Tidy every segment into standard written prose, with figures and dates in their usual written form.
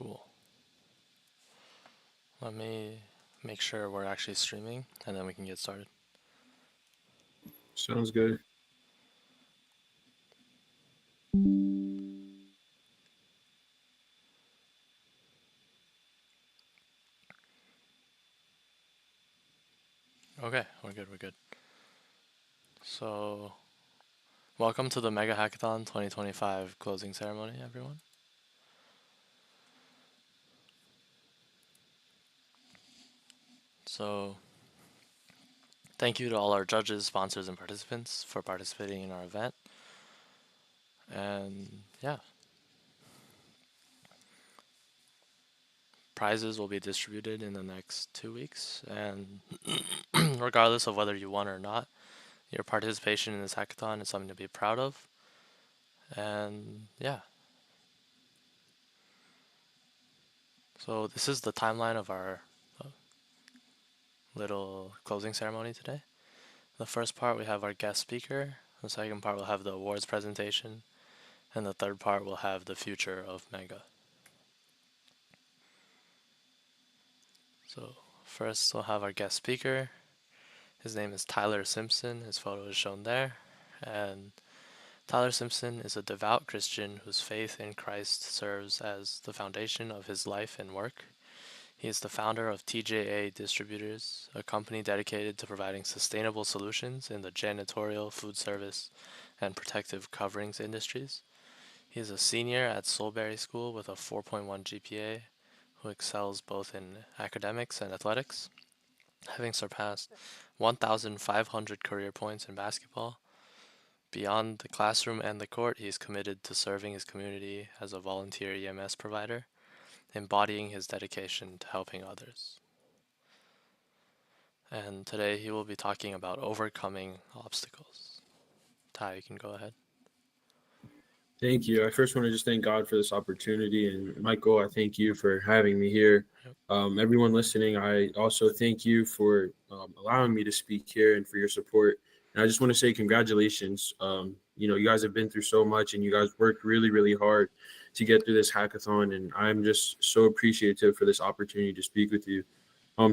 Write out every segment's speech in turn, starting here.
Cool. Let me make sure we're actually streaming and then we can get started. Sounds good. Okay, we're good. So, welcome to the MEGA Hackathon 2025 closing ceremony, everyone. So, thank you to all our judges, sponsors, and participants for participating in our event. And yeah, prizes will be distributed in the next 2 weeks. And regardless of whether you won or not, your participation in this hackathon is something to be proud of. And yeah. So this is the timeline of our little closing ceremony today. The first part we have our guest speaker. The second part will have the awards presentation. And the third part will have the future of Mega. So first we'll have our guest speaker. His name is Tyler Simpson. His photo is shown there. And Tyler Simpson is a devout Christian whose faith in Christ serves as the foundation of his life and work. He is the founder of TJA Distributors, a company dedicated to providing sustainable solutions in the janitorial, food service, and protective coverings industries. He is a senior at Soulberry School with a 4.1 GPA, who excels both in academics and athletics, having surpassed 1,500 career points in basketball. Beyond the classroom and the court, he is committed to serving his community as a volunteer EMS provider, embodying his dedication to helping others. And today he will be talking about overcoming obstacles. Ty, you can go ahead. Thank you. I first want to just thank God for this opportunity. And Michael, I thank you for having me here. Yep. Everyone listening, I also thank you for allowing me to speak here and for your support. And I just want to say congratulations. You guys have been through so much and you guys worked really, really hard to get through this hackathon. And I'm just so appreciative for this opportunity to speak with you.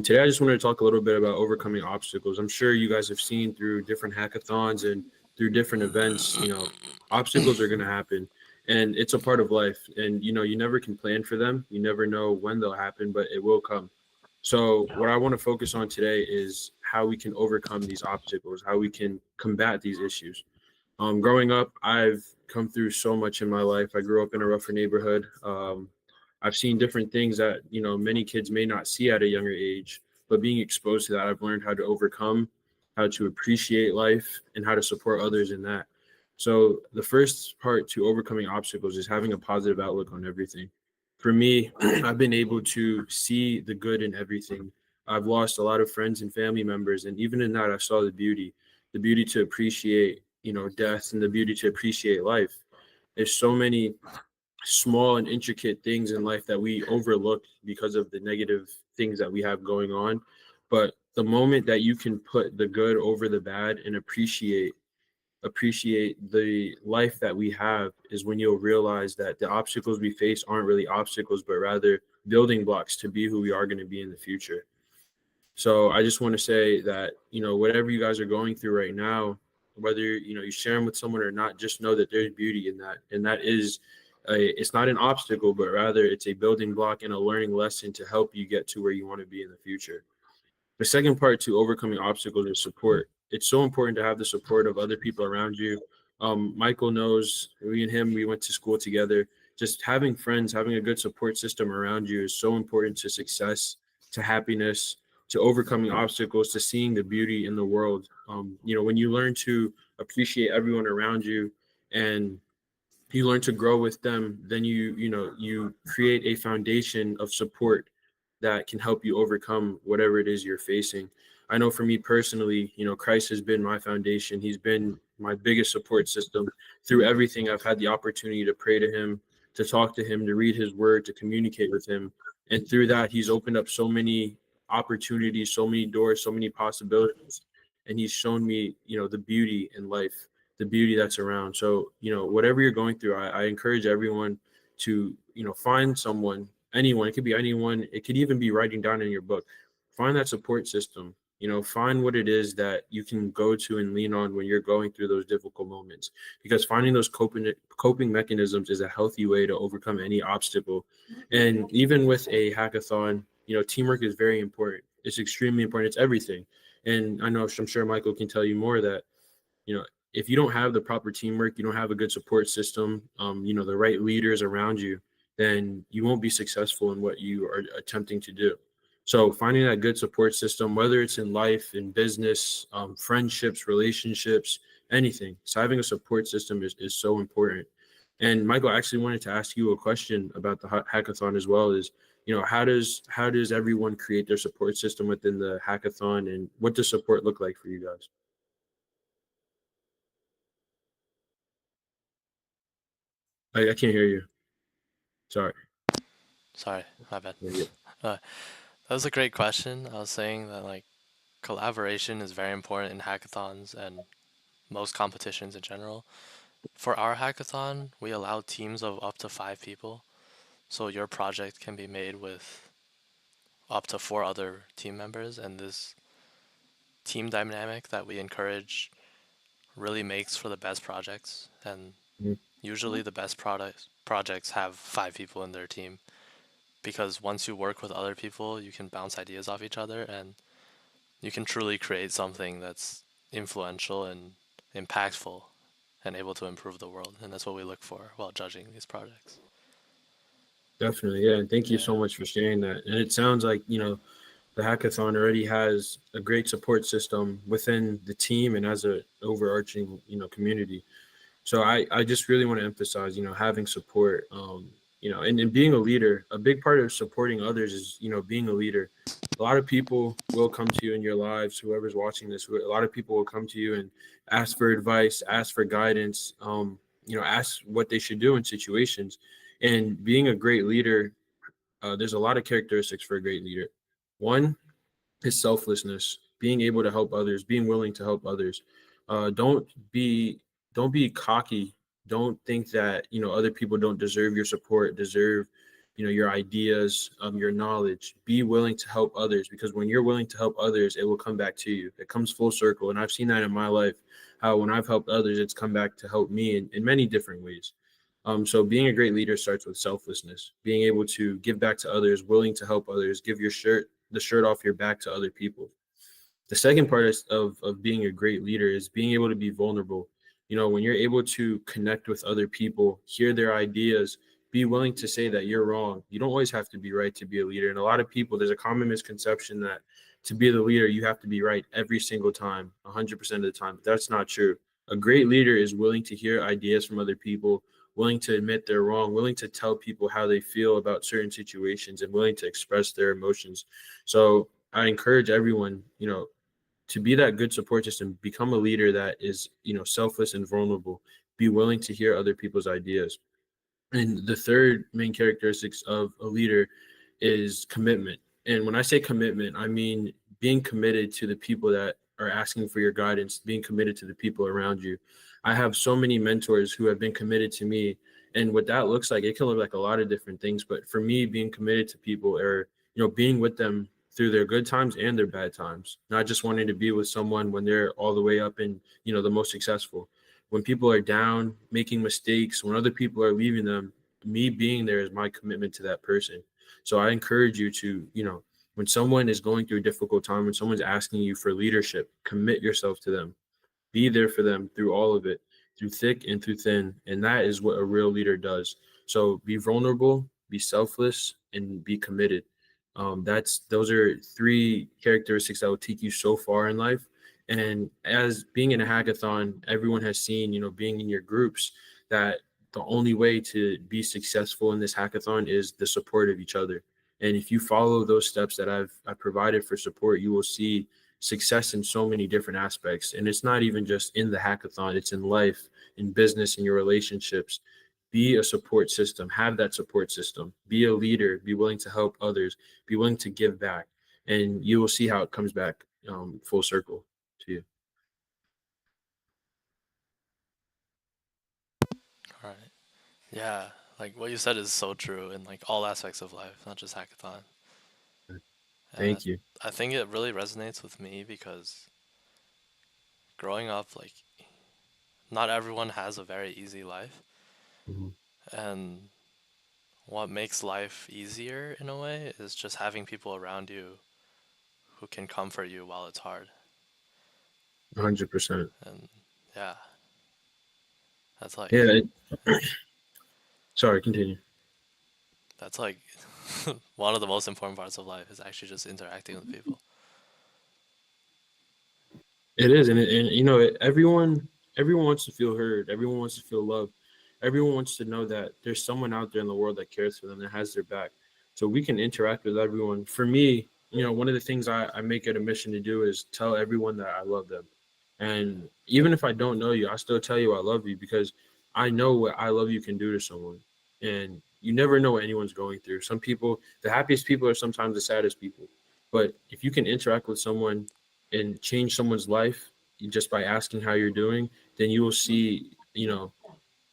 Today, I just wanted to talk a little bit about overcoming obstacles. I'm sure you guys have seen through different hackathons and through different events, obstacles are going to happen and it's a part of life. And, you never can plan for them. You never know when they'll happen, but it will come. So what I want to focus on today is how we can overcome these obstacles, how we can combat these issues. Growing up, I've come through so much in my life. I grew up in a rougher neighborhood. I've seen different things that, many kids may not see at a younger age, but being exposed to that, I've learned how to overcome, how to appreciate life, and how to support others in that. So the first part to overcoming obstacles is having a positive outlook on everything. For me, I've been able to see the good in everything. I've lost a lot of friends and family members, and even in that, I saw the beauty to appreciate, death and the beauty to appreciate life. There's so many small and intricate things in life that we overlook because of the negative things that we have going on. But the moment that you can put the good over the bad and appreciate the life that we have is when you'll realize that the obstacles we face aren't really obstacles, but rather building blocks to be who we are going to be in the future. So I just want to say that, whatever you guys are going through right now, whether, you share them with someone or not, just know that there's beauty in that. And that is, it's not an obstacle, but rather it's a building block and a learning lesson to help you get to where you want to be in the future. The second part to overcoming obstacles is support. It's so important to have the support of other people around you. Michael knows, me and him, we went to school together. Just having friends, having a good support system around you is so important to success, to happiness, to overcoming obstacles, to seeing the beauty in the world. When you learn to appreciate everyone around you and you learn to grow with them, then you create a foundation of support that can help you overcome whatever it is you're facing. I know for me personally, Christ has been my foundation. He's been my biggest support system through everything. I've had the opportunity to pray to him, to talk to him, to read his word, to communicate with him. And through that, he's opened up so many opportunities, so many doors, so many possibilities. And he's shown me, the beauty in life, the beauty that's around. So, whatever you're going through, I encourage everyone to, find someone anyone. It could be anyone. It could even be writing down in your book. Find that support system. Find what it is that you can go to and lean on when you're going through those difficult moments. Because finding those coping mechanisms is a healthy way to overcome any obstacle. And even with a hackathon, teamwork is very important. It's extremely important. It's everything. And I'm sure Michael can tell you more that if you don't have the proper teamwork, you don't have a good support system, the right leaders around you, then you won't be successful in what you are attempting to do. So finding that good support system, whether it's in life, in business, friendships, relationships, anything. So having a support system is so important. And Michael, I actually wanted to ask you a question about the hackathon as well. Is how does everyone create their support system within the hackathon, and what does support look like for you guys? I can't hear you. Sorry. Sorry, my bad. Yeah, yeah. That was a great question. I was saying that like collaboration is very important in hackathons and most competitions in general. For our hackathon, we allow teams of up to 5 people, so your project can be made with up to 4 other team members, and this team dynamic that we encourage really makes for the best projects. And Mhm. usually, the best projects have 5 people in their team because once you work with other people, you can bounce ideas off each other and you can truly create something that's influential and impactful and able to improve the world. And that's what we look for while judging these projects. Definitely. Yeah. And thank you Yeah. so much for sharing that. And it sounds like, the hackathon already has a great support system within the team and as a overarching, community. So I just really want to emphasize, having support, and being a leader. A big part of supporting others is, being a leader. A lot of people will come to you in your lives, whoever's watching this, a lot of people will come to you and ask for advice, ask for guidance, ask what they should do in situations. And being a great leader, there's a lot of characteristics for a great leader. One, his selflessness, being able to help others, being willing to help others. Don't be cocky. Don't think that other people don't deserve your support, deserve your ideas, your knowledge. Be willing to help others, because when you're willing to help others, it will come back to you. It comes full circle, and I've seen that in my life. How when I've helped others, it's come back to help me in many different ways. So being a great leader starts with selflessness, being able to give back to others, willing to help others, give the shirt off your back to other people. The second part of being a great leader is being able to be vulnerable. When you're able to connect with other people, hear their ideas, be willing to say that you're wrong. You don't always have to be right to be a leader. And a lot of people, there's a common misconception that to be the leader, you have to be right every single time, 100% of the time. But that's not true. A great leader is willing to hear ideas from other people, willing to admit they're wrong, willing to tell people how they feel about certain situations, and willing to express their emotions. So I encourage everyone, to be that good support system, become a leader that is, selfless and vulnerable. Be willing to hear other people's ideas. And the third main characteristics of a leader is commitment. And when I say commitment, I mean being committed to the people that are asking for your guidance, being committed to the people around you. I have so many mentors who have been committed to me. And what that looks like, it can look like a lot of different things. But for me, being committed to people, or, being with them through their good times and their bad times, not just wanting to be with someone when they're all the way up and, the most successful. When people are down, making mistakes, when other people are leaving them, me being there is my commitment to that person. So I encourage you to, when someone is going through a difficult time, when someone's asking you for leadership, commit yourself to them. Be there for them through all of it, through thick and through thin. And that is what a real leader does. So be vulnerable, be selfless, and be committed. Those are three characteristics that will take you so far in life. And as being in a hackathon, everyone has seen, being in your groups, that the only way to be successful in this hackathon is the support of each other. And if you follow those steps that I provided for support, you will see success in so many different aspects. And it's not even just in the hackathon, it's in life, in business, in your relationships. Be a support system, have that support system, be a leader, be willing to help others, be willing to give back, and you will see how it comes back full circle to you. All right. Yeah. Like what you said is so true in like all aspects of life, not just hackathon. And Thank you. I think it really resonates with me because growing up, like not everyone has a very easy life, Mhm. and what makes life easier in a way is just having people around you who can comfort you while it's hard. 100%. And yeah, that's like Yeah. Sorry, continue. that's like one of the most important parts of life is actually just interacting with people. It is, and everyone wants to feel heard. Everyone wants to feel loved. Everyone wants to know that there's someone out there in the world that cares for them, that has their back. So we can interact with everyone. For me, one of the things I make it a mission to do is tell everyone that I love them. And even if I don't know you, I still tell you I love you because I know what I love you can do to someone. And you never know what anyone's going through. Some people, the happiest people are sometimes the saddest people. But if you can interact with someone and change someone's life just by asking how you're doing, then you will see,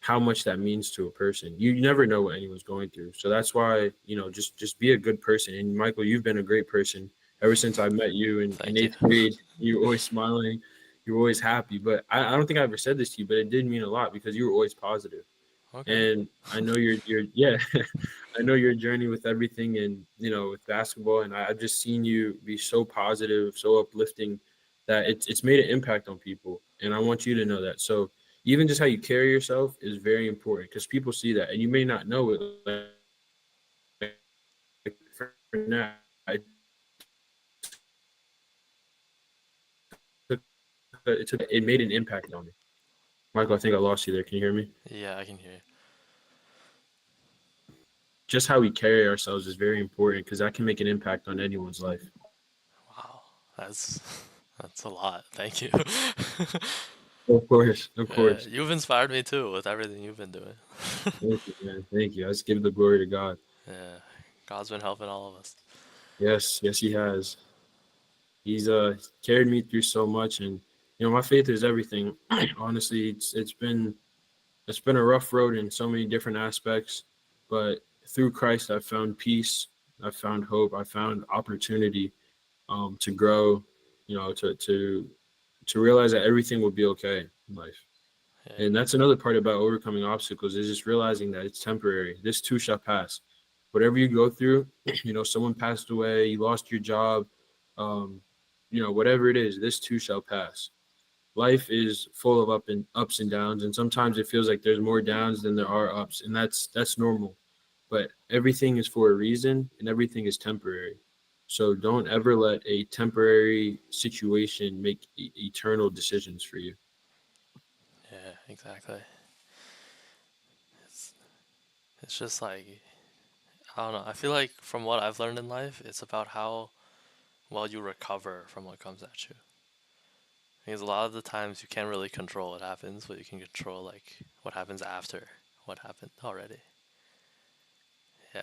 how much that means to a person. You never know what anyone's going through. So that's why, just be a good person. And Michael, you've been a great person ever since I met you in Thank you. eighth grade. You're always smiling, you're always happy. But I don't think I ever said this to you, but it did mean a lot because you were always positive. Okay. And I know you're yeah, I know your journey with everything and with basketball, and I've just seen you be so positive, so uplifting that it's made an impact on people, and I want you to know that. So even just how you carry yourself is very important because people see that, and you may not know it. Like for now, it took it made an impact on me. Michael, I think I lost you there. Can you hear me? Yeah, I can hear you. Just how we carry ourselves is very important because that can make an impact on anyone's life. Wow, that's that's a lot. Thank you. Of course, of course. You've inspired me too with everything you've been doing. Thank you, man. Thank you. Let's give the glory to God. Yeah, God's been helping all of us. Yes, yes, He has. He's carried me through so much, and my faith is everything. Honestly, it's been a rough road in so many different aspects, but through Christ, I've found peace. I've found hope. I found opportunity to grow. To realize that everything will be okay in life. Yeah, And that's another part about overcoming obstacles is just realizing that it's temporary. This too shall pass. Whatever you go through, someone passed away, you lost your job, um, whatever it is, this too shall pass. Life is full of ups and downs, and sometimes it feels like there's more downs than there are ups, and that's normal. But everything is for a reason, and everything is temporary. So don't ever let a temporary situation make eternal decisions for you. yeah, exactly. It's it's just like I don't know. I feel like from what I've learned in life, it's about how well you recover from what comes at you. Because a lot of the times you can't really control what happens, but you can control like what happens after what happened already. Yeah,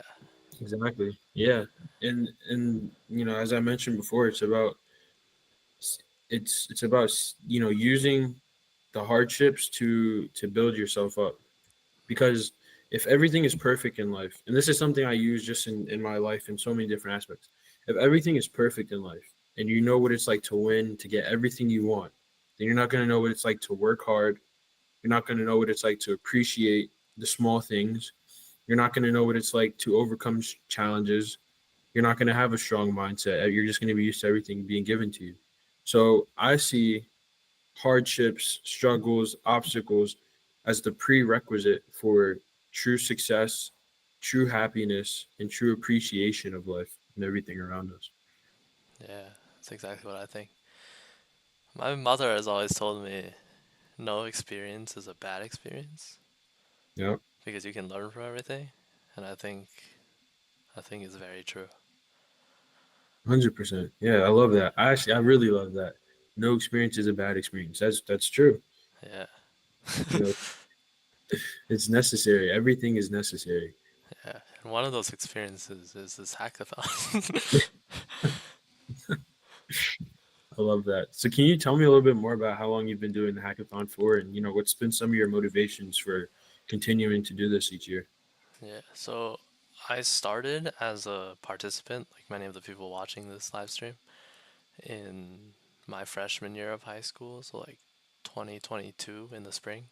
Exactly. Yeah. And as I mentioned before, it's about using the hardships to build yourself up. Because if everything is perfect in life, and this is something I use just in my life in so many different aspects, if everything is perfect in life and you know what it's like to win, to get everything you want, then you're not going to know what it's like to work hard. You're not going to know what it's like to appreciate the small things. You're not going to know what it's like to overcome challenges. You're not going to have a strong mindset. You're just going to be used to everything being given to you. So I see hardships, struggles, obstacles as the prerequisite for true success, true happiness, and true appreciation of life and everything around us. yeah, that's exactly what I think. My mother has always told me no experience is a bad experience Yeah, because you can learn from everything, and I think it's very true. 100%. Yeah, I love that. I really love that. No experience is a bad experience. That's true. Yeah, You know, it's necessary. Everything is necessary. yeah. And one of those experiences is this hackathon. I love that. So, can you tell me a little bit more about how long you've been doing the hackathon for, and what's been some of your motivations for continuing to do this each year? Yeah, so I started as a participant, like many of the people watching this live stream, in my freshman year of high school, so like 2022 in the spring.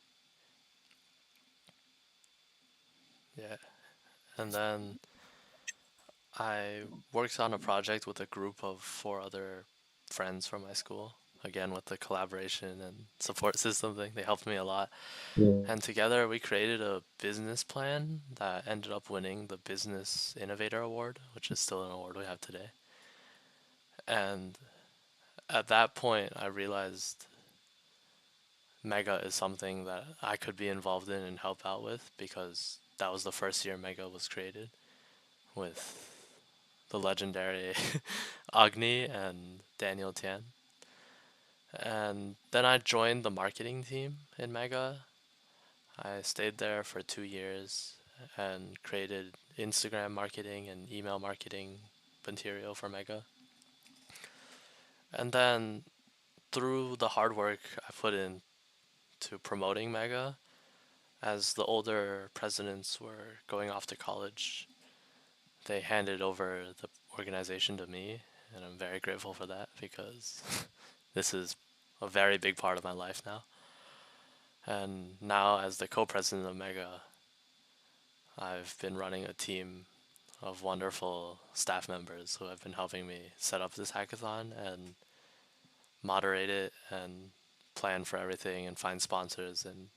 Yeah, and then I worked on a project with a group of four other friends from my school. Again, with the collaboration and support system thing, they helped me a lot. Yeah. And together we created a business plan that ended up winning the Business Innovator Award, which is still an award we have today. And at that point, I realized Mega is something that I could be involved in and help out with because that was the first year Mega was created with the legendary Agni and Daniel Tian. And then I joined the marketing team in Mega. I stayed there for 2 years and created Instagram marketing and email marketing material for Mega. And then through the hard work I put into promoting Mega, as the older presidents were going off to college, they handed over the organization to me, and I'm very grateful for that because this is a very big part of my life now. And now, as the co president of Mega, I've been running a team of wonderful staff members who have been helping me set up this hackathon and moderate it and plan for everything and find sponsors, and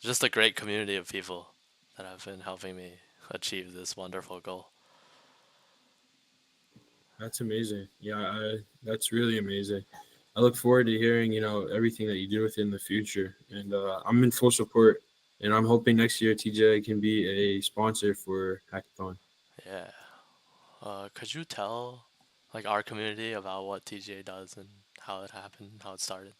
just a great community of people that have been helping me achieve this wonderful goal. That's amazing. Yeah, that's really amazing. I look forward to hearing, everything that you do within the future. And I'm in full support. And I'm hoping next year TJ can be a sponsor for Hackathon. Yeah. Could you tell like our community about what TGA does and how it happened, how it started?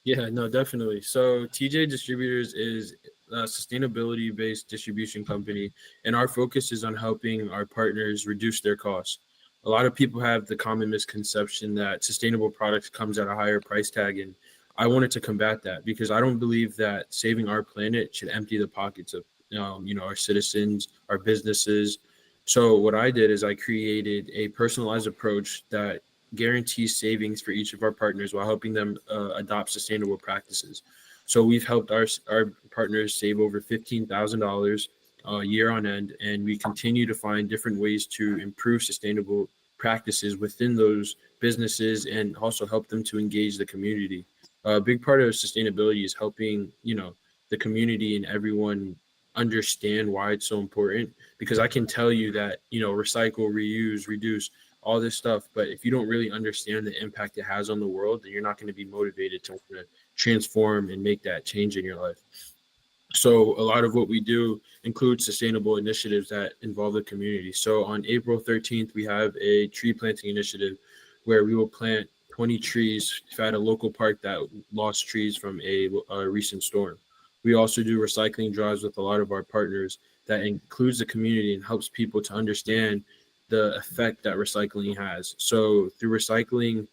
Yeah, no, definitely. So TJ Distributors is a sustainability based distribution company, and our focus is on helping our partners reduce their costs. A lot of people have the common misconception that sustainable products comes at a higher price tag, and I wanted to combat that because I don't believe that saving our planet should empty the pockets of our citizens, our businesses. So what I did is I created a personalized approach that guarantees savings for each of our partners while helping them adopt sustainable practices. So we've helped our partners save over $15,000 year on end, and we continue to find different ways to improve sustainable practices within those businesses and also help them to engage the community. A big part of sustainability is helping the community and everyone understand why it's so important, because I can tell you that recycle, reuse, reduce, all this stuff. But if you don't really understand the impact it has on the world, then you're not going to be motivated to want to transform and make that change in your life. So a lot of what we do includes sustainable initiatives that involve the community. So on April 13th, we have a tree planting initiative where we will plant 20 trees at a local park that lost trees from a recent storm. We also do recycling drives with a lot of our partners that includes the community and helps people to understand the effect that recycling has. So through recycling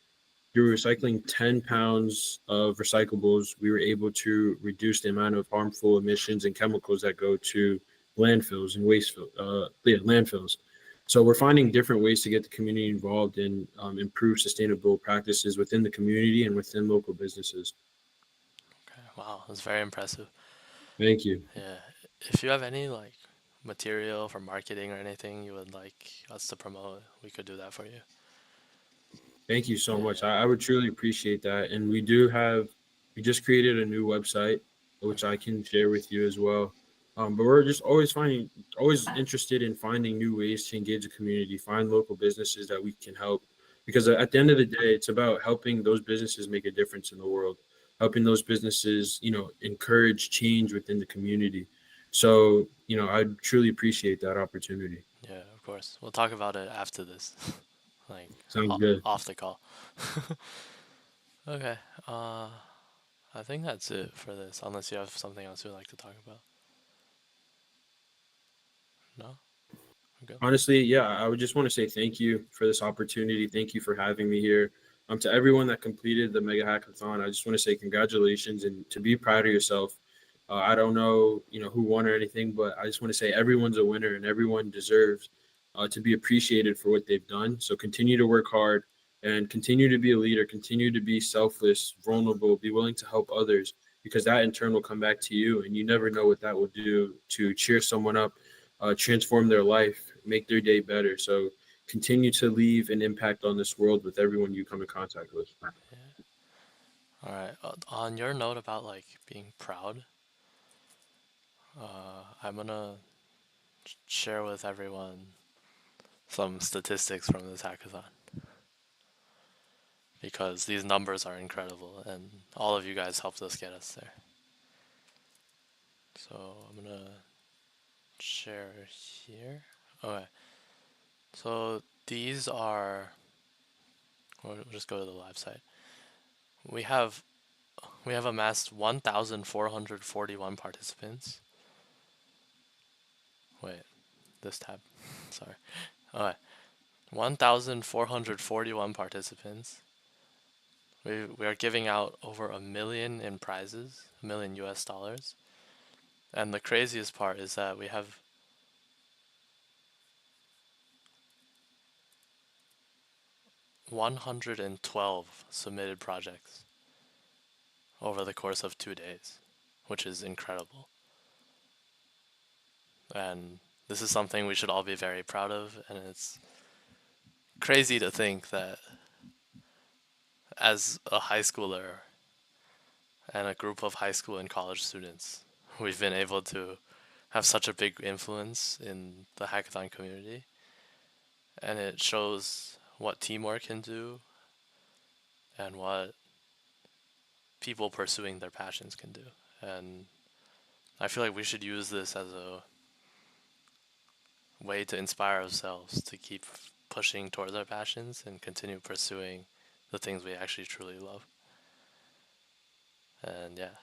10 pounds of recyclables, we were able to reduce the amount of harmful emissions and chemicals that go to landfills and landfills. So we're finding different ways to get the community involved and improve sustainable practices within the community and within local businesses. Okay, wow, that's very impressive. Thank you. Yeah. If you have any like material for marketing or anything you would like us to promote, we could do that for you. Thank you so much. Yeah. I would truly appreciate that. And we just created a new website, which I Okay. can share with you as well. But we're just always interested in finding new ways to engage the community, find local businesses that we can help. Because at the end of the day, it's about helping those businesses make a difference in the world, helping those businesses, encourage change within the community. So, I truly appreciate that opportunity. Yeah, of course. We'll talk about it after this. Like Sounds good. off the call. Okay. Uh I think that's it for this unless you have something else you'd like to talk about. No? We're good. Honestly, yeah, I would just want to say thank you for this opportunity. Thank you for having me here. To everyone that completed the Mega Hackathon, I just want to say congratulations and to be proud of yourself I don't know, who won or anything, but I just want to say everyone's a winner and everyone deserves to be appreciated for what they've done. So continue to work hard and continue to be a leader, continue to be selfless, vulnerable, be willing to help others because that in turn will come back to you. And you never know what that will do to cheer someone up, transform their life, make their day better. So continue to leave an impact on this world with everyone you come in contact with. Yeah. All right. On your note about like being proud, I'm gonna share with everyone some statistics from this hackathon because these numbers are incredible and all of you guys helped us get us there. So I'm gonna share here. Okay. So these are. We'll just go to the live site. We have amassed 1,441 participants. Wait, this tab. Sorry. Okay. 1,441 participants. We are giving out over $1 million in prizes, $1 million US. And the craziest part is that we have 112 submitted projects over the course of 2 days, which is incredible. And this is something we should all be very proud of, and it's crazy to think that as a high schooler and a group of high school and college students, we've been able to have such a big influence in the hackathon community. And it shows what teamwork can do and what people pursuing their passions can do. And I feel like we should use this as a way to inspire ourselves to keep pushing towards our passions and continue pursuing the things we actually truly love. And yeah,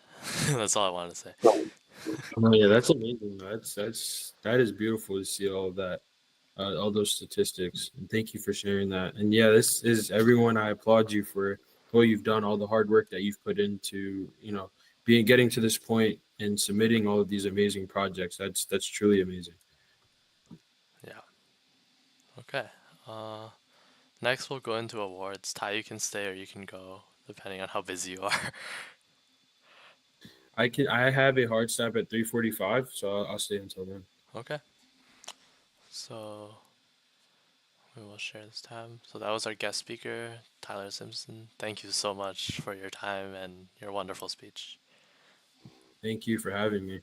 that's all I wanted to say. Oh yeah, that's amazing. That is beautiful to see all those statistics. And thank you for sharing that. And yeah, this is everyone. I applaud you for what you've done, all the hard work that you've put into, being getting to this point and submitting all of these amazing projects. That's truly amazing. Yeah. Okay. Next we'll go into awards. Ty, you can stay or you can go, depending on how busy you are. I have a hard stop at 3:45, so I'll stay until then. Okay. So we will share this tab. So that was our guest speaker, Tyler Simpson. Thank you so much for your time and your wonderful speech. Thank you for having me.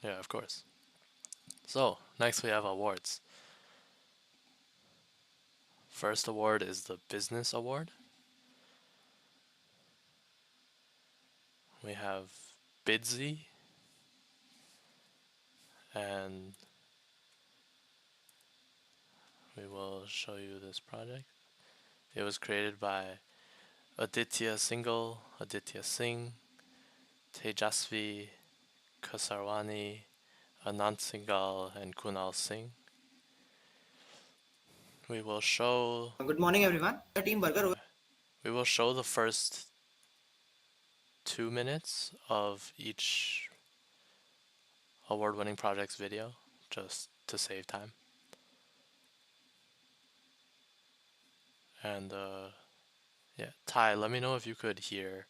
Yeah, of course. So next we have awards. First award is the Business Award. We have Bidsy and we will show you this project. It was created by Aditya Singhal, Aditya Singh, Tejasvi Kasarwani, Anant Singhal, and Kunal Singh. We will show. Good morning, everyone. The team Burger. We will show the first 2 minutes of each award-winning project's video, just to save time. And yeah, Ty, let me know if you could hear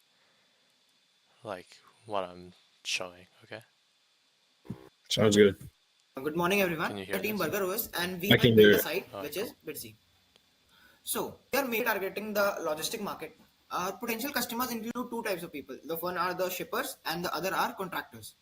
like what I'm showing. Okay. Sounds good. Good morning, Can everyone. you hear The team this? Burger OS, and we I have can built hear a it. site Alright, which is Bitsy. So we are mainly targeting the logistic market. Our potential customers include two types of people. The one are the shippers, and the other are contractors.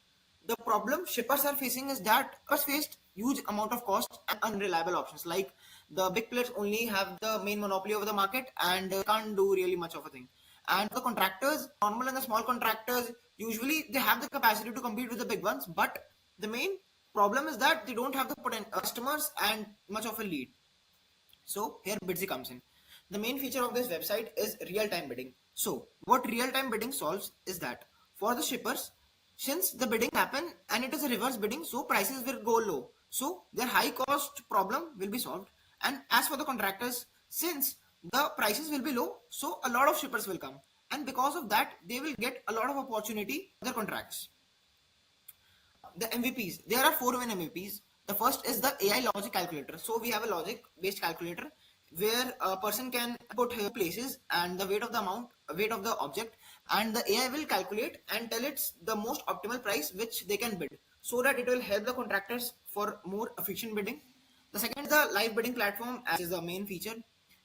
The problem shippers are facing is that shippers faced huge amount of cost and unreliable options. Like the big players only have the main monopoly over the market and can't do really much of a thing. And the contractors, normal and the small contractors, usually they have the capacity to compete with the big ones, but the main problem is that they don't have the customers and much of a lead. So here Bidsy comes in. The main feature of this website is real-time bidding. So what real-time bidding solves is that for the shippers, since the bidding happen and it is a reverse bidding, so prices will go low. So their high cost problem will be solved. And as for the contractors, since the prices will be low, so a lot of shippers will come. And because of that, they will get a lot of opportunity for their contracts. The MVPs. There are four main MVPs. The first is the AI logic calculator. So we have a logic based calculator where a person can put her places and the weight of the amount, weight of the object, and the AI will calculate and tell it's the most optimal price which they can bid, so that it will help the contractors for more efficient bidding. The second is the live bidding platform, as is the main feature.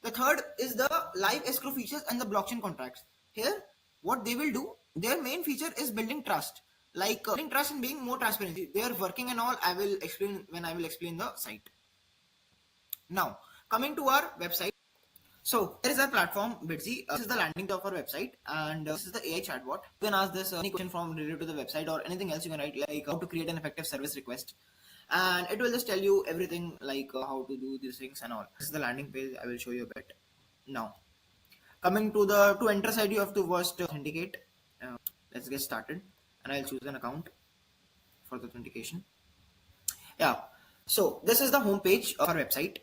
The third is the live escrow features and the blockchain contracts. Here, what they will do, their main feature is building trust, like building trust and being more transparency. They are working and all. I will explain when I will explain the site. Now, coming to our website. So there is our platform Bitsy. This is the landing of our website, and this is the AI chatbot. You can ask this any question from related to the website or anything else you can write, like how to create an effective service request, and it will just tell you everything like how to do these things and all. This is the landing page. I will show you a bit now. Coming to the to enter site, you have to first authenticate. Let's get started, and I'll choose an account for the authentication. Yeah. So this is the home page of our website.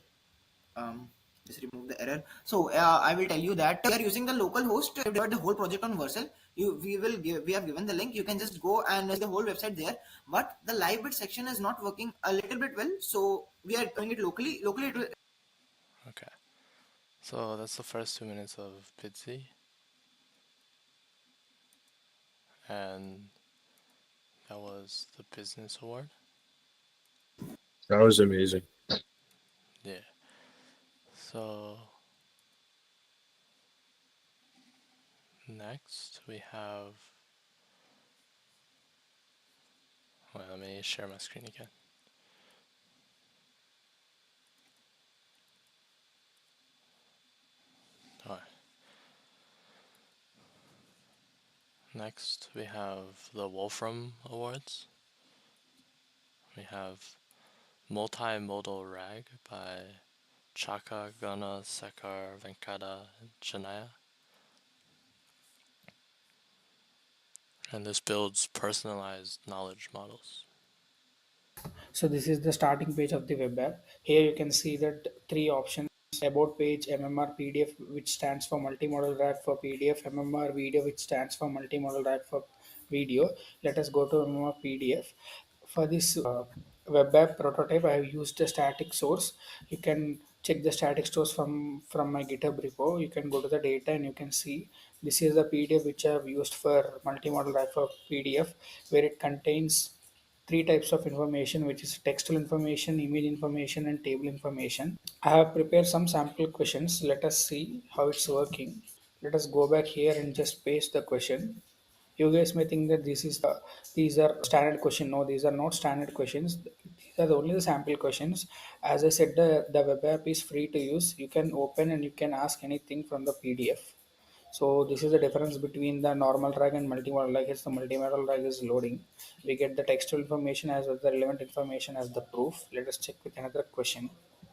Just remove the error. So I will tell you that we are using the local host to divide the whole project on Vercel. We have given the link. You can just go and see the whole website there. But the live bit section is not working a little bit well. So we are doing it locally. Locally, it will. Okay, so that's the first 2 minutes of Bitsy, and that was the business award. That was amazing. Yeah. So next we have. Well, let me share my screen again. Alright. Next we have the Wolfram Awards. We have Multimodal Rag by Chaka Gana Sekar Venkata Chanaya. And this builds personalized knowledge models. So this is the starting page of the web app. Here you can see that three options: about page, MMR, PDF, which stands for multimodal rack for PDF, MMR video, which stands for multimodal rack for video. Let us go to MMR PDF. For this web app prototype, I have used a static source. You can check the static source from my GitHub repo. You can go to the data and you can see this is the PDF which I have used for multimodal rack for PDF, where it contains three types of information, which is textual information, image information, and table information. I have prepared some sample questions. Let us see how it's working. Let us go back here and just paste the question. You guys may think that these are standard question. No, these are not standard questions. These are only the sample questions. As I said, the web app is free to use. You can open and you can ask anything from the PDF. So this is the difference between the normal rag and multimodal rag. It's the multimodal rag is loading. We get the textual information as well as the relevant information as the proof. Let us check with another question.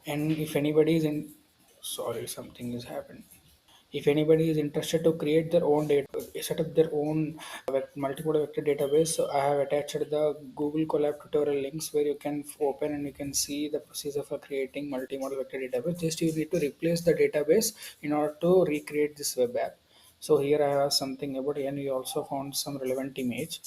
And if anybody is in, sorry, something is happening. If anybody is interested to create their own data, set up their own multimodal vector database, so I have attached the Google Colab tutorial links where you can open and you can see the procedure for creating multimodal vector database. Just you need to replace the database in order to recreate this web app. So here I have something about, and we also found some relevant image.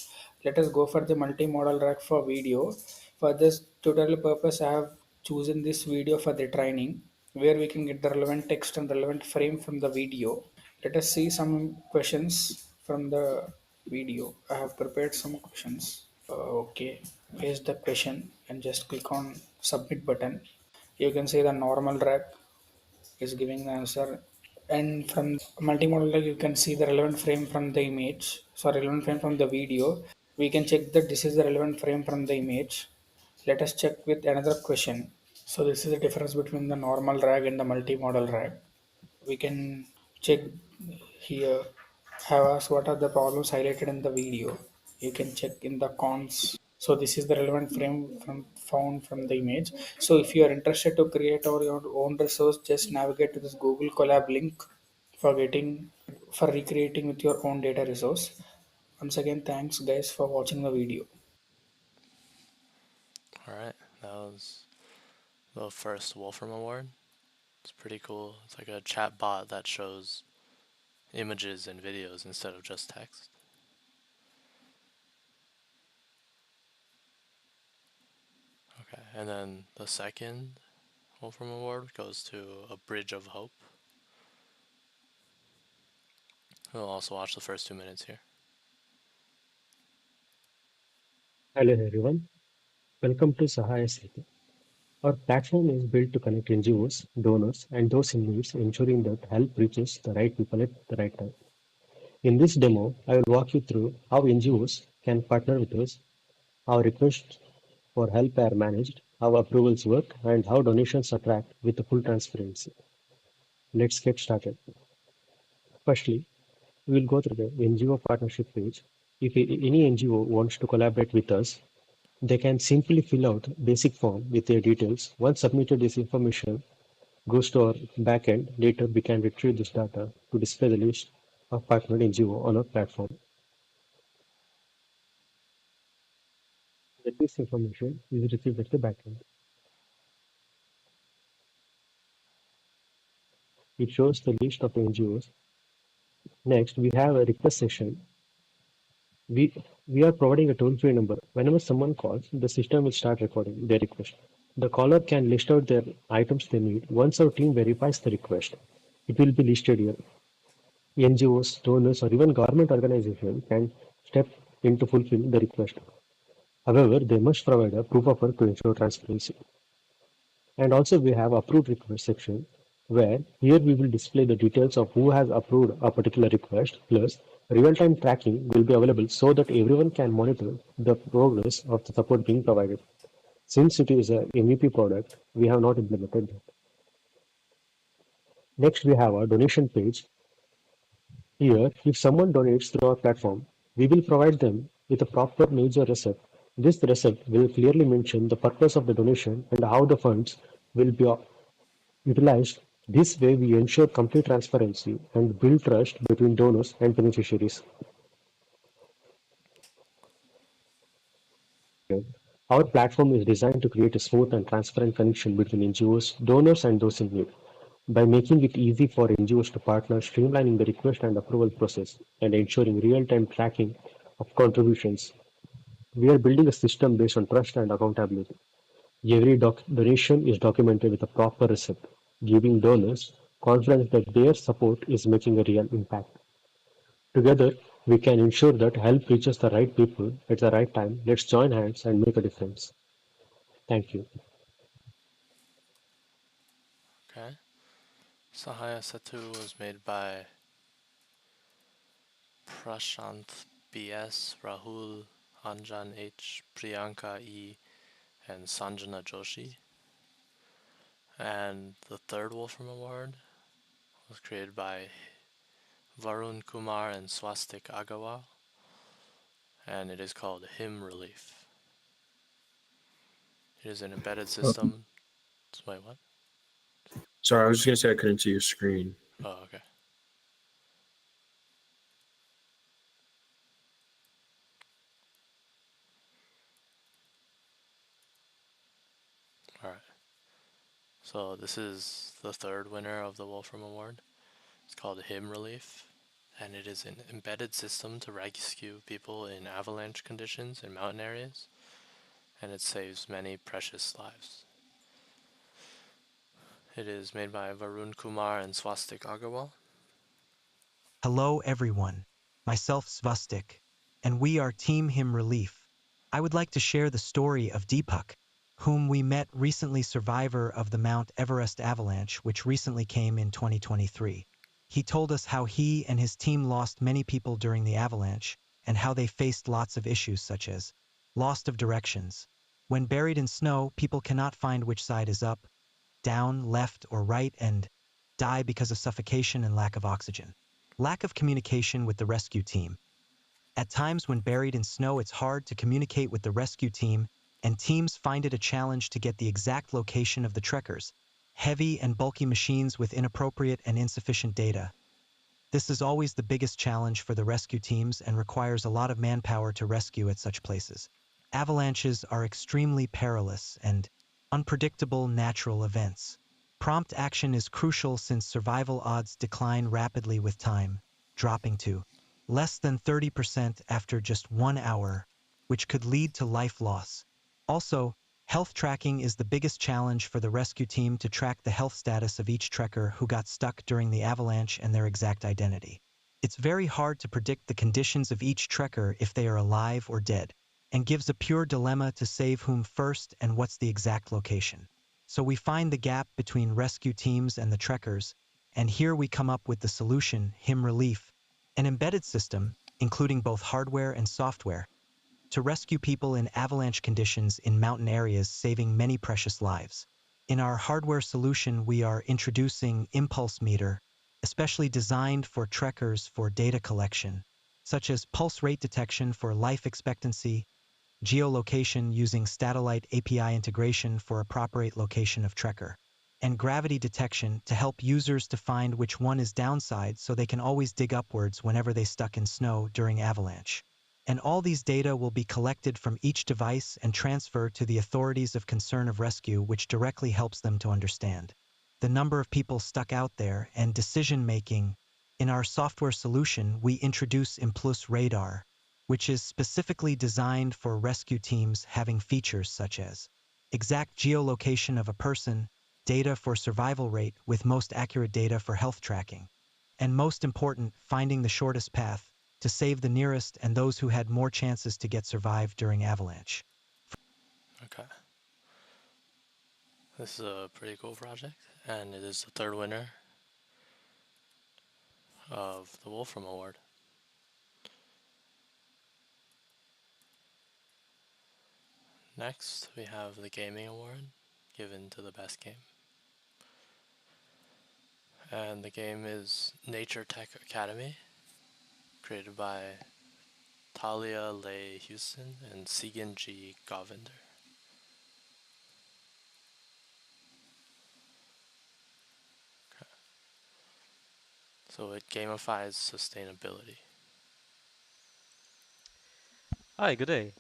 Let us go for the multimodal rack for video. For this tutorial purpose, I have chosen this video for the training, where we can get the relevant text and relevant frame from the video. Let us see some questions from the video. I have prepared some questions. Okay, paste the question and just click on submit button. You can see the normal rack is giving the answer, and from multimodal rack you can see the relevant frame from the image. So relevant frame from the video. We can check that this is the relevant frame from the image. Let us check with another question. So this is the difference between the normal rag and the multimodal rag. We can check here. Have asked what are the problems highlighted in the video. You can check in the cons. So this is the relevant frame from found from the image. So if you are interested to create your own resource, just navigate to this Google Colab link for getting for recreating with your own data resource. Once again, thanks guys for watching the video. Alright, that was the first Wolfram Award. It's pretty cool. It's like a chat bot that shows images and videos instead of just text. And then the second Wolfram Award goes to A Bridge of Hope. We'll also watch the first 2 minutes here. Hello everyone, welcome to Sahaya Setu. Our platform is built to connect NGOs, donors, and those in need, ensuring that help reaches the right people at the right time. In this demo, I will walk you through how NGOs can partner with us, how requests for help are managed, how approvals work, and how donations are tracked with the full transparency. Let's get started. Firstly, we will go through the NGO partnership page. If any NGO wants to collaborate with us, they can simply fill out basic form with their details. Once submitted, this information goes to our backend. Later, we can retrieve this data to display the list of partnered NGO on our platform. This information is received at the backend. It shows the list of NGOs. Next, we have a request section. We are providing a toll-free number. Whenever someone calls, the system will start recording their request. The caller can list out their items they need. Once our team verifies the request, it will be listed here. NGOs, donors, or even government organizations can step in to fulfill the request. However, they must provide a proof of work to ensure transparency. And also we have approved request section where here we will display the details of who has approved a particular request, plus real-time tracking will be available so that everyone can monitor the progress of the support being provided. Since it is a MVP product, we have not implemented that. Next, we have a donation page. Here, if someone donates through our platform, we will provide them with a proper major receipt. This receipt will clearly mention the purpose of the donation and how the funds will be utilized. This way, we ensure complete transparency and build trust between donors and beneficiaries. Our platform is designed to create a smooth and transparent connection between NGOs, donors, and those in need. By making it easy for NGOs to partner, streamlining the request and approval process, and ensuring real-time tracking of contributions, we are building a system based on trust and accountability. Every donation is documented with a proper receipt, giving donors confidence that their support is making a real impact. Together, we can ensure that help reaches the right people at the right time. Let's join hands and make a difference. Thank you. Okay. Sahaya Setu was made by Prashant B.S., Rahul, Anjan H., Priyanka E., and Sanjana Joshi. And the third Wolfram Award was created by Varun Kumar and Swastik Agarwal, and it is called Hymn Relief. It is an embedded system. Wait, what? Sorry, I was just gonna say I couldn't see your screen. Oh, okay. Alright. So this is the third winner of the Wolfram Award. It's called Hymn Relief, and it is an embedded system to rescue people in avalanche conditions in mountain areas, and it saves many precious lives. It is made by Varun Kumar and Swastik Agarwal. Hello everyone, myself Svastik, and we are Team Him Relief. I would like to share the story of Deepak, whom we met recently, survivor of the Mount Everest avalanche which recently came in 2023. He told us how he and his team lost many people during the avalanche and how they faced lots of issues such as loss of directions. When buried in snow, people cannot find which side is up, down, left, or right, and die because of suffocation and lack of oxygen. Lack of communication with the rescue team. At times when buried in snow, it's hard to communicate with the rescue team, and teams find it a challenge to get the exact location of the trekkers. Heavy and bulky machines with inappropriate and insufficient data. This is always the biggest challenge for the rescue teams and requires a lot of manpower to rescue at such places. Avalanches are extremely perilous and unpredictable natural events. Prompt action is crucial since survival odds decline rapidly with time, dropping to less than 30% after just 1 hour, which could lead to life loss. Also, Health tracking is the biggest challenge for the rescue team to track the health status of each trekker who got stuck during the avalanche and their exact identity. It's very hard to predict the conditions of each trekker if they are alive or dead, and gives a pure dilemma to save whom first and what's the exact location. So we find the gap between rescue teams and the trekkers, and here we come up with the solution, HIM Relief, an embedded system, including both hardware and software, to rescue people in avalanche conditions in mountain areas, saving many precious lives. In our hardware solution, we are introducing Impulse Meter, especially designed for trekkers for data collection, such as pulse rate detection for life expectancy, geolocation using Statellite API integration for appropriate location of trekker, and gravity detection to help users to find which one is downside so they can always dig upwards whenever they stuck in snow during avalanche. And all these data will be collected from each device and transferred to the authorities of concern of rescue, which directly helps them to understand the number of people stuck out there and decision making. In our software solution, we introduce Implus Radar, which is specifically designed for rescue teams, having features such as exact geolocation of a person, data for survival rate with most accurate data for health tracking, and most important, finding the shortest path to save the nearest and those who had more chances to get survived during avalanche. Okay. This is a pretty cool project, and it is the third winner of the Wolfram Award. Next, we have the Gaming Award, given to the best game. And the game is Nature Tech Academy, created by Talia Leigh Houston and Segan G. Govinder. Okay. So it gamifies sustainability. Hi, good day.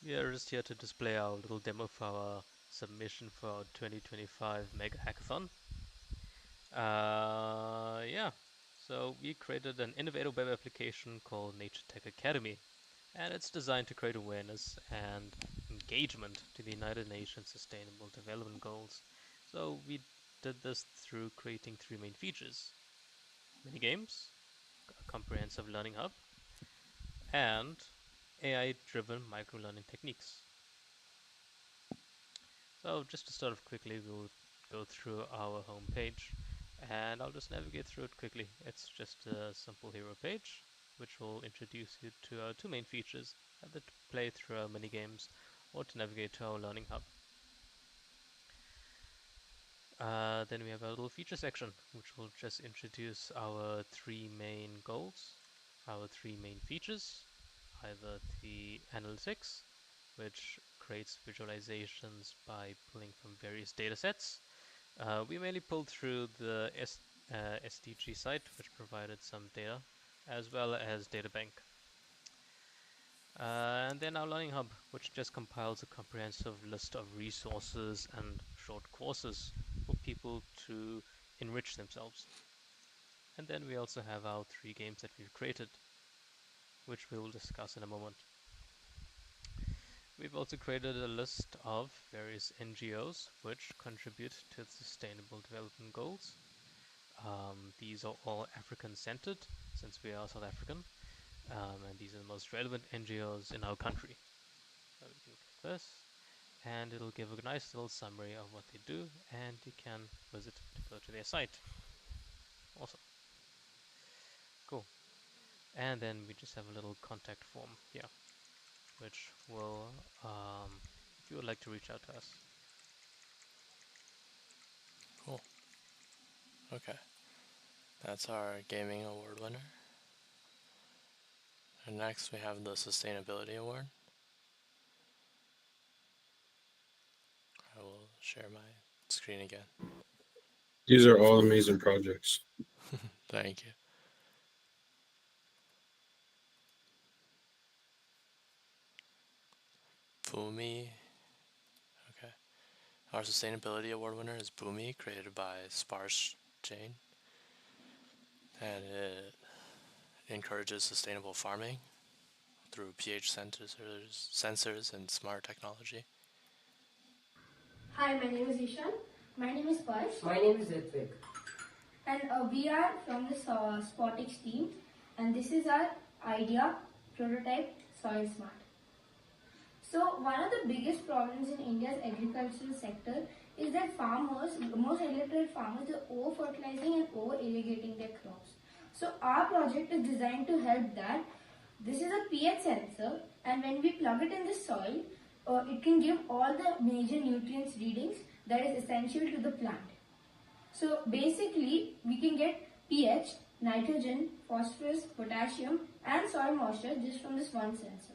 We are just here to display our little demo for our submission for our 2025 MEGA Hackathon. Yeah, so we created an innovative web application called Nature Tech Academy, and it's designed to create awareness and engagement to the United Nations Sustainable Development Goals. So we did this through creating three main features: mini games, a comprehensive learning hub, and AI-driven micro-learning techniques. So just to start off quickly, we'll go through our home page, and I'll just navigate through it quickly. It's just a simple hero page, which will introduce you to our two main features, either to play through our mini games or to navigate to our learning hub. Then we have a little feature section, which will just introduce our three main goals, our three main features, either the analytics, which creates visualizations by pulling from various data sets. We mainly pulled through the SDG site, which provided some data, as well as Databank. And then our Learning Hub, which just compiles a comprehensive list of resources and short courses for people to enrich themselves. And then we also have our three games that we've created, which we will discuss in a moment. We've also created a list of various NGOs which contribute to the Sustainable Development Goals. These are all African-centered, since we are South African, and these are the most relevant NGOs in our country. So we can click this, and it'll give a nice little summary of what they do, and you can visit to go to their site. Awesome. Cool. And then we just have a little contact form here, which will, if you would like to reach out to us. Cool. Okay. That's our Gaming Award winner. And next we have the Sustainability Award. I will share my screen again. These are all amazing projects. Thank you. Boomi. Okay. Our Sustainability Award winner is Boomi, created by Sparsh Jane. And it encourages sustainable farming through pH sensors and smart technology. Hi, my name is Ishan. My name is Parsh. My name is Ritvik. And we are from the Spotix team, and this is our idea prototype Soil Smart. So one of the biggest problems in India's agricultural sector is that farmers, most illiterate farmers, are over-fertilizing and over-irrigating their crops. So our project is designed to help that. This is a pH sensor, and when we plug it in the soil, it can give all the major nutrients readings that is essential to the plant. So basically, we can get pH, nitrogen, phosphorus, potassium, and soil moisture just from this one sensor.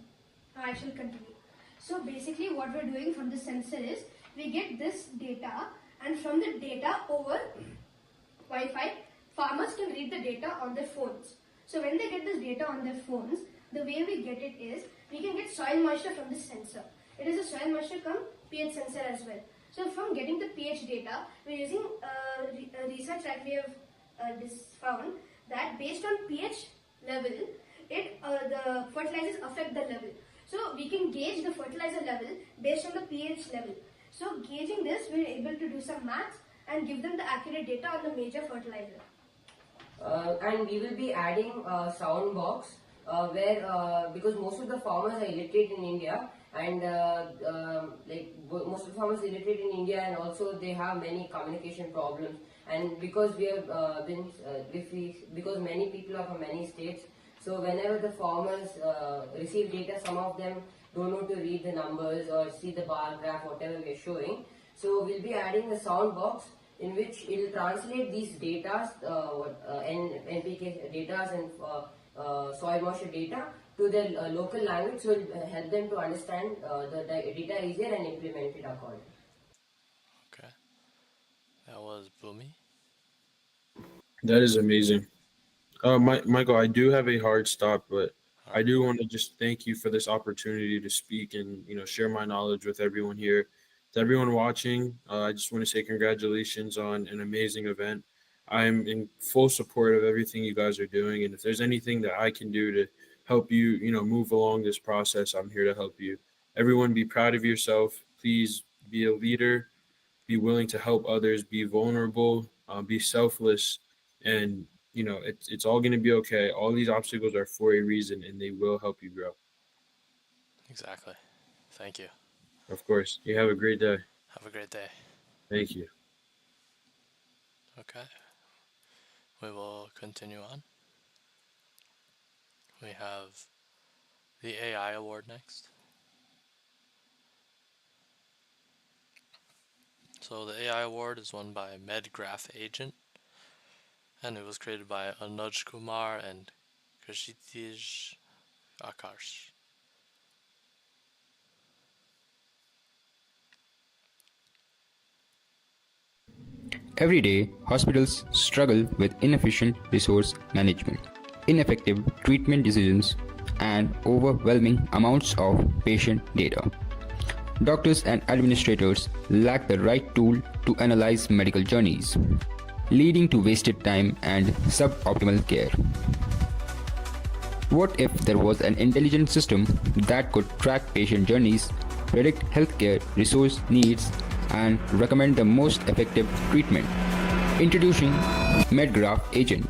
I shall continue. So basically what we're doing from the sensor is we get this data, and from the data over Wi-Fi, farmers can read the data on their phones. So when they get this data on their phones, the way we get it is we can get soil moisture from this sensor. It is a soil moisture come pH sensor as well. So from getting the pH data, we're using research that we have found that based on pH level, the fertilizers affect the level. So we can gauge the fertilizer level based on the pH level. So gauging this, we're able to do some maths and give them the accurate data on the major fertilizer. And we will be adding a sound box where because most of the farmers are illiterate in India, and most of the farmers are illiterate in India, and also they have many communication problems. And because we have because many people are from many states, so whenever the farmers receive data, some of them don't know to read the numbers or see the bar graph, whatever we are showing. So we'll be adding a sound box in which it will translate these data, NPK data and soil moisture data to their local language, so it will help them to understand the data easier and implement it accordingly. Okay. That was Boomy. That is amazing. Michael, I do have a hard stop, but I do want to just thank you for this opportunity to speak and share my knowledge with everyone here. To everyone watching, I just want to say congratulations on an amazing event. I'm in full support of everything you guys are doing, and if there's anything that I can do to help you, move along this process, I'm here to help you. Everyone, be proud of yourself. Please be a leader. Be willing to help others. Be vulnerable. Be selfless, and it's all going to be okay. All these obstacles are for a reason, and they will help you grow. Exactly. Thank you. Of course. You have a great day. Have a great day. Thank you. Okay. We will continue on. We have the AI award next. So the AI award is won by MEGA Agent, and it was created by Anuj Kumar and Kashitij Akash. Every day, hospitals struggle with inefficient resource management, ineffective treatment decisions, and overwhelming amounts of patient data. Doctors and administrators lack the right tool to analyze medical journeys, leading to wasted time and suboptimal care. What if there was an intelligent system that could track patient journeys, predict healthcare resource needs, and recommend the most effective treatment? Introducing MEGA Agent,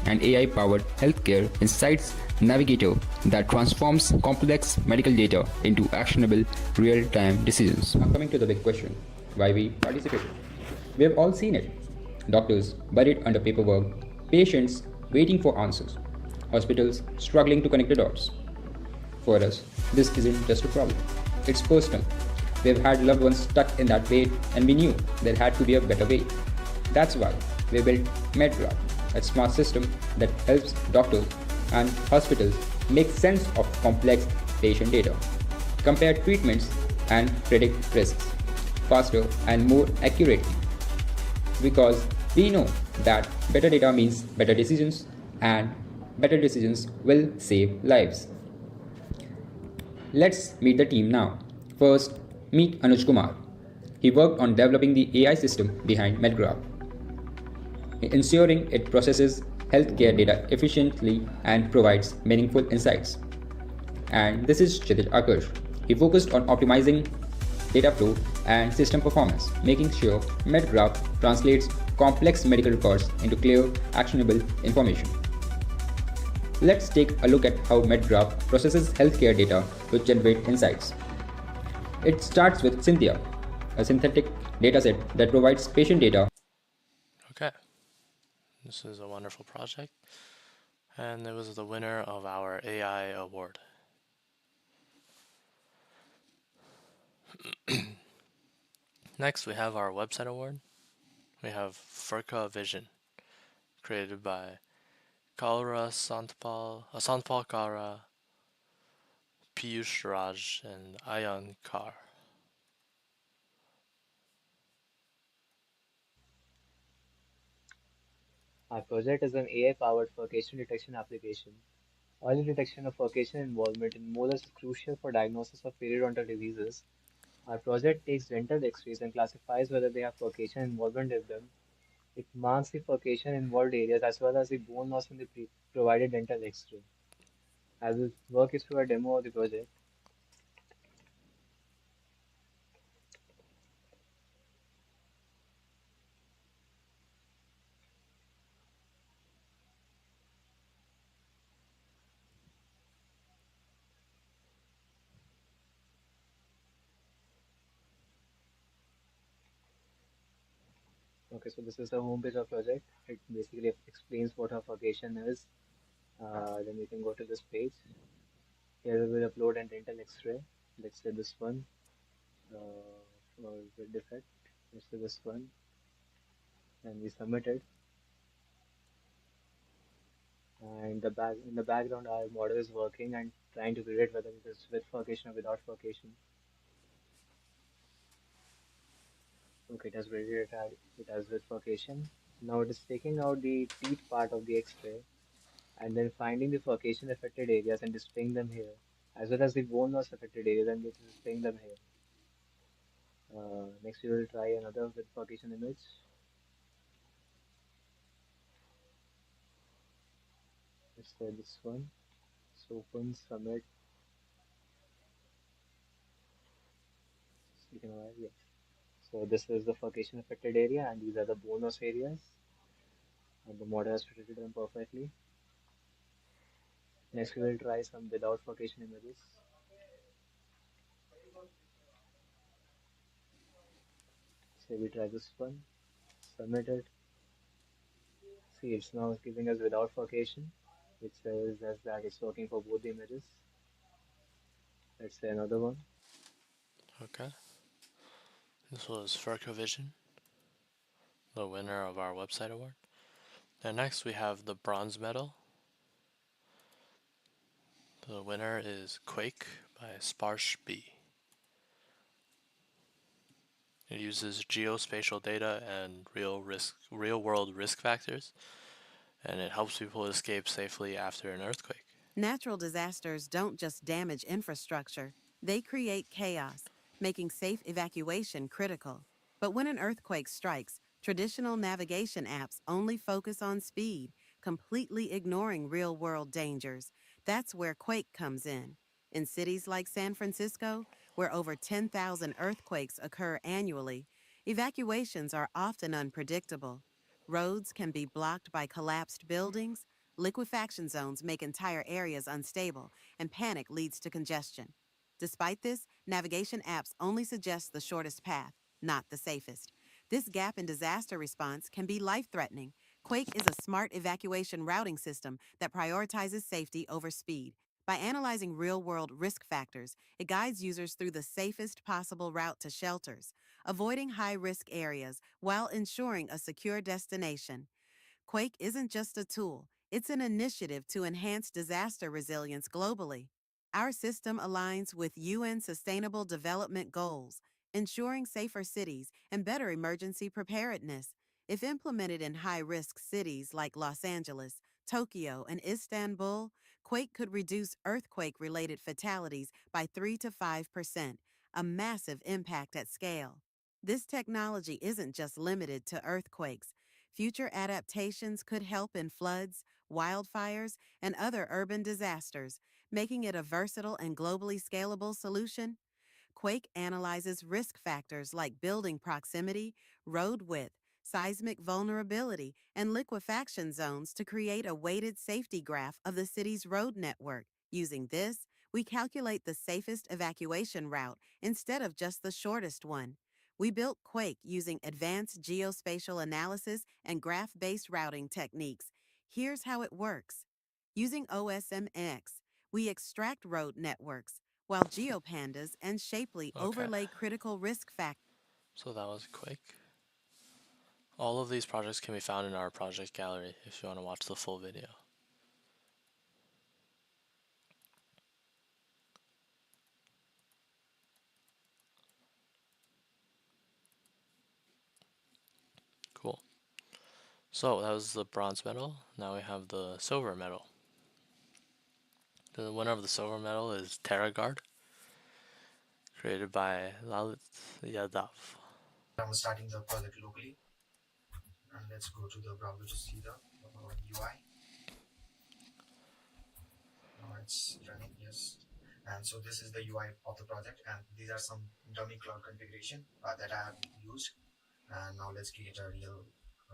an AI-powered healthcare insights navigator that transforms complex medical data into actionable real-time decisions. Now coming to the big question, why we participated. We have all seen it. Doctors buried under paperwork, patients waiting for answers, hospitals struggling to connect the dots. For us, this isn't just a problem, it's personal. We've had loved ones stuck in that wait, and we knew there had to be a better way. That's why we built MEGA, a smart system that helps doctors and hospitals make sense of complex patient data, compare treatments, and predict risks faster and more accurately. Because we know that better data means better decisions, and better decisions will save lives. Let's meet the team now. First, meet Anuj Kumar. He worked on developing the AI system behind MEGA, ensuring it processes healthcare data efficiently and provides meaningful insights. And this is Kshitij Akash. He focused on optimizing data flow, and system performance, making sure MedGraph translates complex medical records into clear, actionable information. Let's take a look at how MedGraph processes healthcare data to generate insights. It starts with Cynthia, a synthetic dataset that provides patient data. Okay, this is a wonderful project, and it was the winner of our AI award. Next, we have our website award. We have Furka Vision, created by Kalra Santpal Kara, Piyush Raj, and Ayan Kar. Our project is an AI-powered furcation detection application. Early detection of furcation involvement in molars is crucial for diagnosis of periodontal diseases. Our project takes dental X-rays and classifies whether they have furcation involvement in them. It marks the furcation involved areas as well as the bone loss in the provided dental X-ray. I will walk you through a demo of the project. Okay, so this is the homepage of project. It basically explains what a furcation is. Then you can go to this page. Here we will upload an dental X-ray. Let's say this one. For the defect. Let's say this one. And we submit it. And in the background, our model is working and trying to predict whether it is with furcation or without furcation. Okay, it has predicted it has with furcation. Now it is taking out the teeth part of the X-ray and then finding the furcation affected areas and displaying them here, as well as the bone loss affected areas and displaying them here. Next, we will try another with furcation image. Let's try this one. So open, submit. You can arrive, yes. So this is the furcation affected area and these are the bone loss areas. And the model has predicted them perfectly. Next, we will try some without furcation images. So we try this one, submit it. See, it's now giving us without furcation, which says as that it's working for both the images. Let's say another one. Okay, this was Furka Vision, the winner of our website award. And next, we have the bronze medal. The winner is Quake by Sparsh B. It uses geospatial data and real world risk factors, and it helps people escape safely after an earthquake. Natural disasters don't just damage infrastructure, they create chaos, making safe evacuation critical. But when an earthquake strikes, traditional navigation apps only focus on speed, completely ignoring real world dangers. That's where Quake comes in. In cities like San Francisco, where over 10,000 earthquakes occur annually, evacuations are often unpredictable. Roads can be blocked by collapsed buildings, liquefaction zones make entire areas unstable, and panic leads to congestion. Despite this, navigation apps only suggest the shortest path, not the safest. This gap in disaster response can be life-threatening. Quake is a smart evacuation routing system that prioritizes safety over speed. By analyzing real-world risk factors, it guides users through the safest possible route to shelters, avoiding high-risk areas while ensuring a secure destination. Quake isn't just a tool, it's an initiative to enhance disaster resilience globally. Our system aligns with UN Sustainable Development Goals, ensuring safer cities and better emergency preparedness. If implemented in high-risk cities like Los Angeles, Tokyo, and Istanbul, Quake could reduce earthquake-related fatalities by 3 to 5%, a massive impact at scale. This technology isn't just limited to earthquakes. Future adaptations could help in floods, wildfires, and other urban disasters, making it a versatile and globally scalable solution. Quake analyzes risk factors like building proximity, road width, seismic vulnerability, and liquefaction zones to create a weighted safety graph of the city's road network. Using this, we calculate the safest evacuation route instead of just the shortest one. We built Quake using advanced geospatial analysis and graph-based routing techniques. Here's how it works. Using OSMX, we extract road networks, while GeoPandas and Shapely Okay, overlay critical risk factors. so that was quick. All of these projects can be found in our project gallery if you want to watch the full video. Cool. So that was the bronze medal. Now we have the silver medal. The winner of the silver medal is TerraGuard, created by Lalit Yadav. I'm starting the project locally, and let's go to the browser to see the UI. It's running, yes. And so this is the UI of the project, and these are some dummy cloud configuration that I have used. And now let's create a real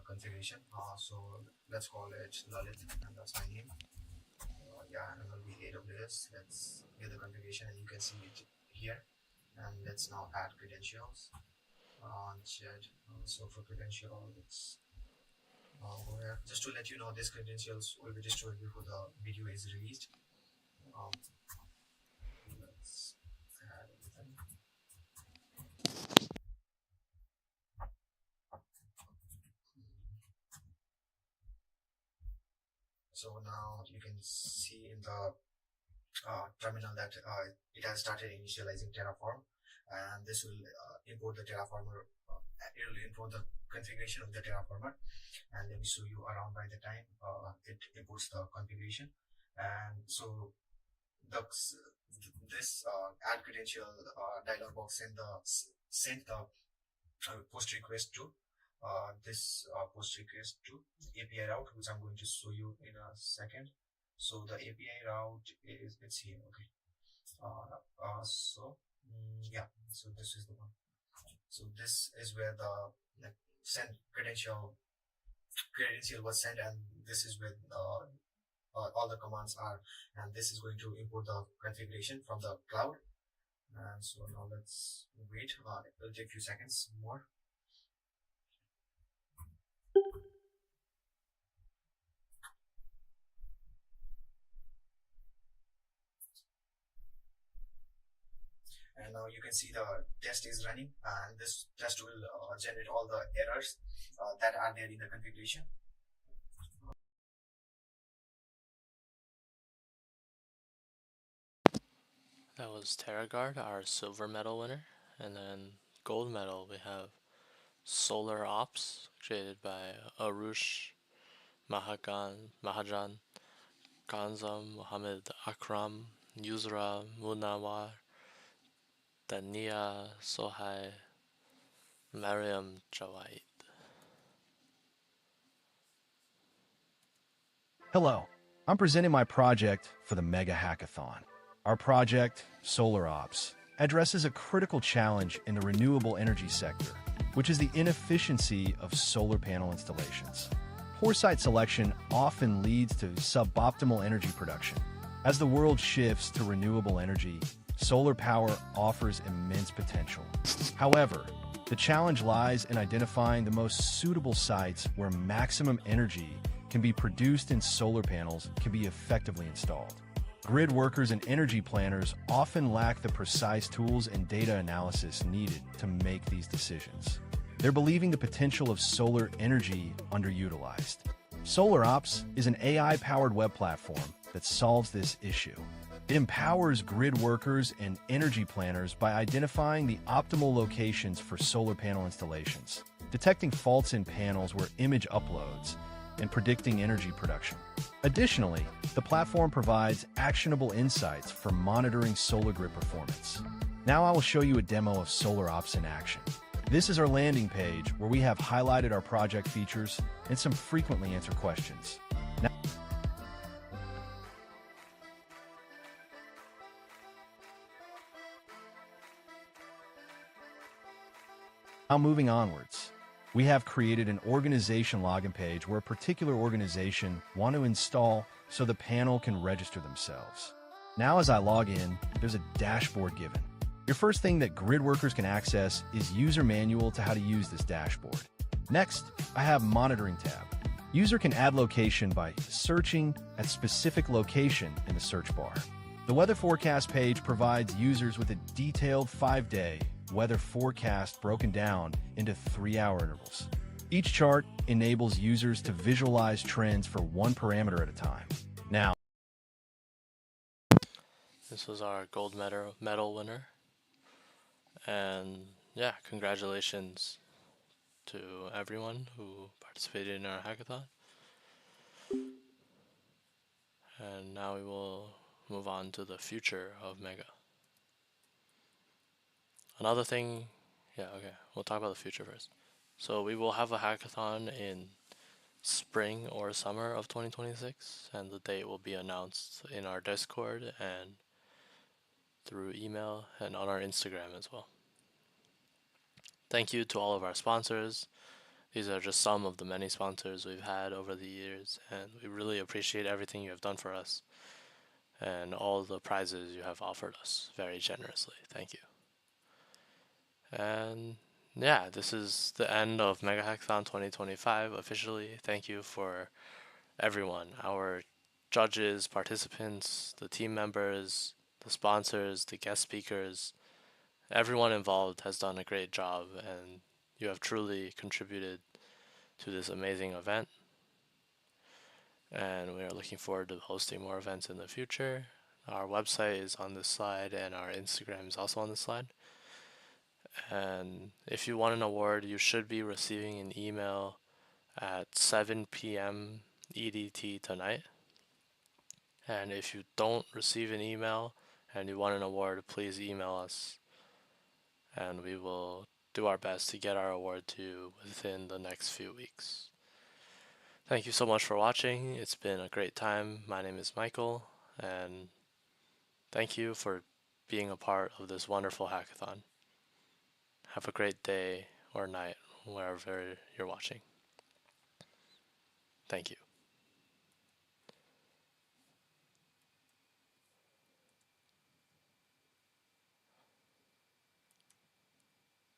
configuration. So let's call it Lalit, and that's my name. Yeah, and it will be AWS. Let's get the configuration, and you can see it here. And let's now add credentials. So for credential, it's just to let you know, these credentials will be destroyed before the video is released. Let's add everything. So now you can see in the terminal that it has started initializing Terraform, and this will import the Terraformer. It will import the configuration of the Terraformer, and let me show you around by the time it imports the configuration. And so this add credential dialog box send the post request to this post request to API route, which I'm going to show you in a second. So the API route is, it's here. Okay. Yeah, so this is the one. So this is where the send credential was sent, and this is where all the commands are, and this is going to import the configuration from the cloud. And so now let's wait. It will take a few seconds more. And now you can see the test is running, and this test will generate all the errors that are there in the configuration. That was TerraGuard, our silver medal winner. And then gold medal, we have Solar Ops, created by Arush Mahajan, Ganzam Mohammed Akram, Yusra Munawar, Dania Sohai, Mariam Jawait. Hello, I'm presenting my project for the MEGA Hackathon. Our project, Solar Ops, addresses a critical challenge in the renewable energy sector, which is the inefficiency of solar panel installations. Poor site selection often leads to suboptimal energy production. As the world shifts to renewable energy, solar power offers immense potential. However, the challenge lies in identifying the most suitable sites where maximum energy can be produced and solar panels can be effectively installed. Grid workers and energy planners often lack the precise tools and data analysis needed to make these decisions. They're believing the potential of solar energy underutilized. Solar Ops is an AI-powered web platform that solves this issue. It empowers grid workers and energy planners by identifying the optimal locations for solar panel installations, detecting faults in panels where image uploads, and predicting energy production. Additionally, the platform provides actionable insights for monitoring solar grid performance. Now I will show you a demo of Solar Ops in action. This is our landing page where we have highlighted our project features and some frequently answered questions. Now, Now moving onwards, we have created an organization login page where a particular organization want to install so the panel can register themselves. Now as I log in, there's a dashboard given. Your first thing that grid workers can access is user manual to how to use this dashboard. Next, I have monitoring tab. User can add location by searching at specific location in the search bar. The weather forecast page provides users with a detailed 5-day weather forecast broken down into 3-hour intervals. Each chart enables users to visualize trends for one parameter at a time. Now, this was our gold medal winner. And yeah, congratulations to everyone who participated in our hackathon. And now we will move on to the future of Mega. Another thing, we'll talk about the future first. So we will have a hackathon in spring or summer of 2026, and the date will be announced in our Discord and through email and on our Instagram as well. Thank you to all of our sponsors. These are just some of the many sponsors we've had over the years, and we really appreciate everything you have done for us and all the prizes you have offered us very generously. Thank you. And yeah, this is the end of Mega Hackathon 2025 officially. Thank you for everyone, our judges, participants, the team members, the sponsors, the guest speakers. Everyone involved has done a great job, and you have truly contributed to this amazing event. And we are looking forward to hosting more events in the future. Our website is on this slide, and our Instagram is also on this slide. And if you want an award, you should be receiving an email at 7 p.m. EDT tonight. And if you don't receive an email and you want an award, please email us, and we will do our best to get our award to you within the next few weeks. Thank you so much for watching. It's been a great time. My name is Michael, and thank you for being a part of this wonderful hackathon. Have a great day or night wherever you're watching. Thank you.